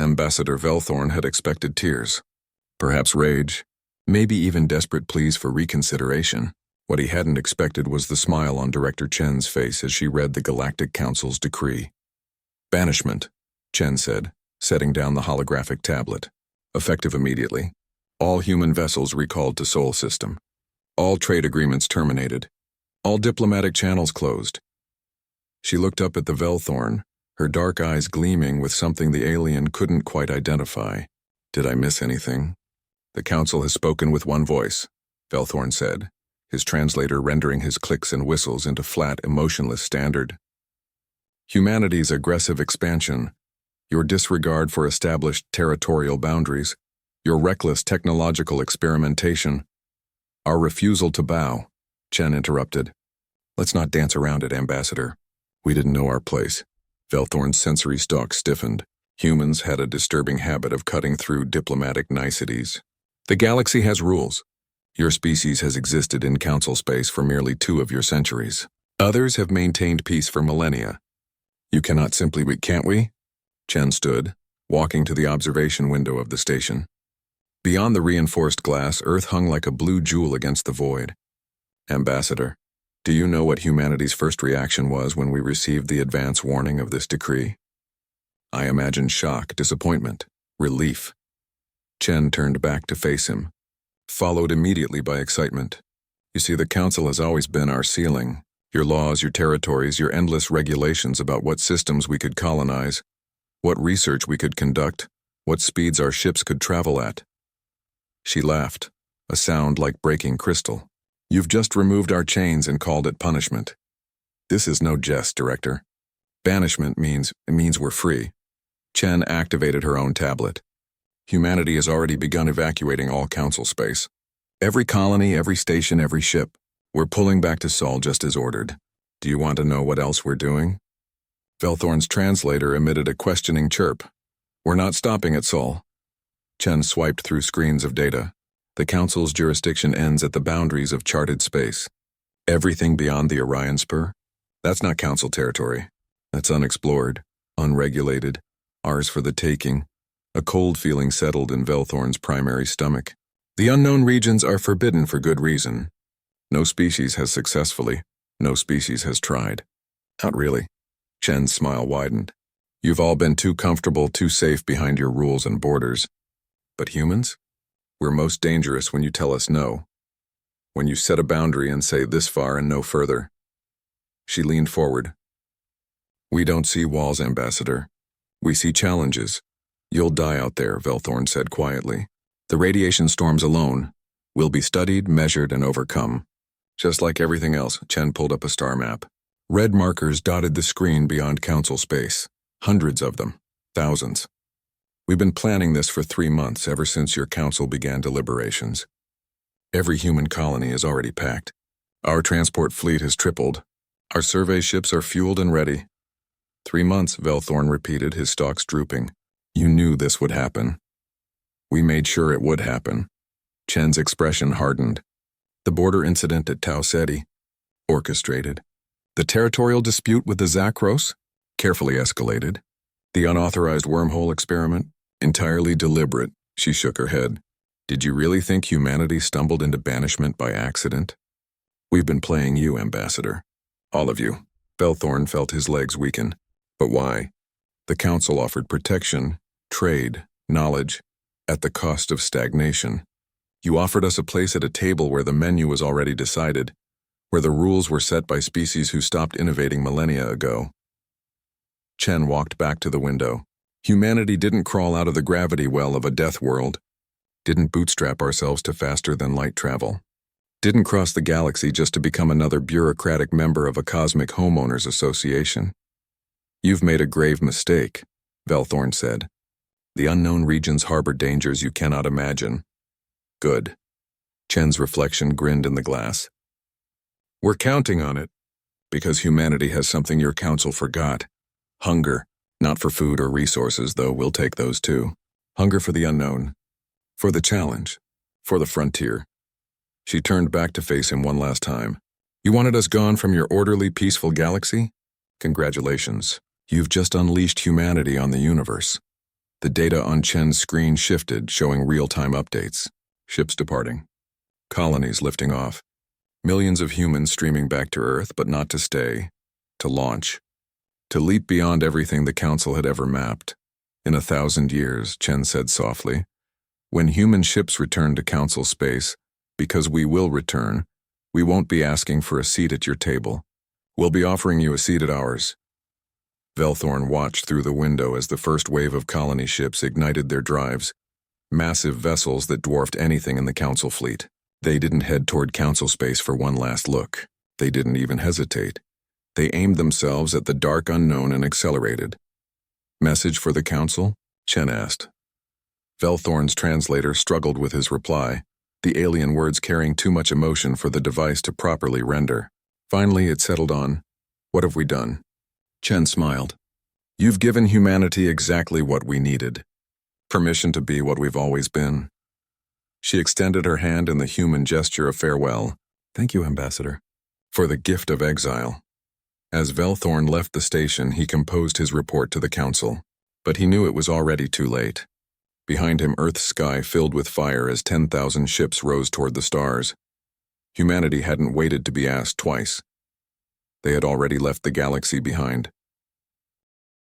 Ambassador Velthorn had expected tears. Perhaps rage, maybe even desperate pleas for reconsideration. What he hadn't expected was the smile on Director Chen's face as she read the Galactic Council's decree. Banishment, Chen said, setting down the holographic tablet. Effective immediately. All human vessels recalled to Sol System. All trade agreements terminated. All diplomatic channels closed. She looked up at the Velthorn, her dark eyes gleaming with something the alien couldn't quite identify. Did I miss anything? The Council has spoken with one voice, Velthorn said, his translator rendering his clicks and whistles into flat, emotionless standard. Humanity's aggressive expansion, your disregard for established territorial boundaries, your reckless technological experimentation, our refusal to bow, Chen interrupted. Let's not dance around it, Ambassador. We didn't know our place. Velthorn's sensory stalk stiffened. Humans had a disturbing habit of cutting through diplomatic niceties. The galaxy has rules. Your species has existed in council space for merely 2 of your centuries. Others have maintained peace for millennia. You cannot simply, can't we? Chen stood, walking to the observation window of the station. Beyond the reinforced glass, Earth hung like a blue jewel against the void. Ambassador, do you know what humanity's first reaction was when we received the advance warning of this decree? I imagine shock, disappointment, relief. Chen turned back to face him, followed immediately by excitement. You see, the Council has always been our ceiling. Your laws, your territories, your endless regulations about what systems we could colonize, what research we could conduct, what speeds our ships could travel at. She laughed, a sound like breaking crystal. You've just removed our chains and called it punishment. This is no jest, Director. Banishment means we're free. Chen activated her own tablet. Humanity has already begun evacuating all Council space. Every colony, every station, every ship. We're pulling back to Sol just as ordered. Do you want to know what else we're doing? Velthorn's translator emitted a questioning chirp. We're not stopping at Sol. Chen swiped through screens of data. The Council's jurisdiction ends at the boundaries of charted space. Everything beyond the Orion Spur? That's not Council territory. That's unexplored, unregulated, ours for the taking. A cold feeling settled in Velthorn's primary stomach. The unknown regions are forbidden for good reason. No species has successfully. No species has tried. Not really. Chen's smile widened. You've all been too comfortable, too safe behind your rules and borders. But humans? We're most dangerous when you tell us no. When you set a boundary and say this far and no further. She leaned forward. We don't see walls, Ambassador. We see challenges. You'll die out there, Velthorn said quietly. The radiation storms alone will be studied, measured, and overcome. Just like everything else, Chen pulled up a star map. Red markers dotted the screen beyond Council space. Hundreds of them. Thousands. We've been planning this for 3 months, ever since your Council began deliberations. Every human colony is already packed. Our transport fleet has tripled. Our survey ships are fueled and ready. 3 months, Velthorn repeated, his stalks drooping. You knew this would happen. We made sure it would happen. Chen's expression hardened. The border incident at Tau Ceti, orchestrated. The territorial dispute with the Zakros, carefully escalated. The unauthorized wormhole experiment, entirely deliberate. She shook her head. Did you really think humanity stumbled into banishment by accident? We've been playing you, Ambassador. All of you. Velthorn felt his legs weaken. But why? The Council offered protection, trade, knowledge, at the cost of stagnation. You offered us a place at a table where the menu was already decided, where the rules were set by species who stopped innovating millennia ago. Chen walked back to the window. Humanity didn't crawl out of the gravity well of a death world, didn't bootstrap ourselves to faster-than-light travel, didn't cross the galaxy just to become another bureaucratic member of a cosmic homeowners association. You've made a grave mistake, Velthorn said. The unknown regions harbor dangers you cannot imagine. Good. Chen's reflection grinned in the glass. We're counting on it, because humanity has something your Council forgot. Hunger, not for food or resources, though we'll take those too. Hunger for the unknown, for the challenge, for the frontier. She turned back to face him one last time. You wanted us gone from your orderly, peaceful galaxy? Congratulations. You've just unleashed humanity on the universe. The data on Chen's screen shifted, showing real-time updates. Ships departing. Colonies lifting off. Millions of humans streaming back to Earth, but not to stay. To launch. To leap beyond everything the Council had ever mapped. In 1,000 years, Chen said softly, when human ships return to Council space, because we will return, we won't be asking for a seat at your table. We'll be offering you a seat at ours. Velthorn watched through the window as the first wave of colony ships ignited their drives, massive vessels that dwarfed anything in the Council fleet. They didn't head toward Council space for one last look. They didn't even hesitate. They aimed themselves at the dark unknown and accelerated. Message for the Council? Chen asked. Velthorn's translator struggled with his reply, the alien words carrying too much emotion for the device to properly render. Finally, it settled on, what have we done? Chen smiled. You've given humanity exactly what we needed. Permission to be what we've always been. She extended her hand in the human gesture of farewell. Thank you, Ambassador. For the gift of exile. As Velthorn left the station, he composed his report to the Council. But he knew it was already too late. Behind him, Earth's sky filled with fire as 10,000 ships rose toward the stars. Humanity hadn't waited to be asked twice. They had already left the galaxy behind.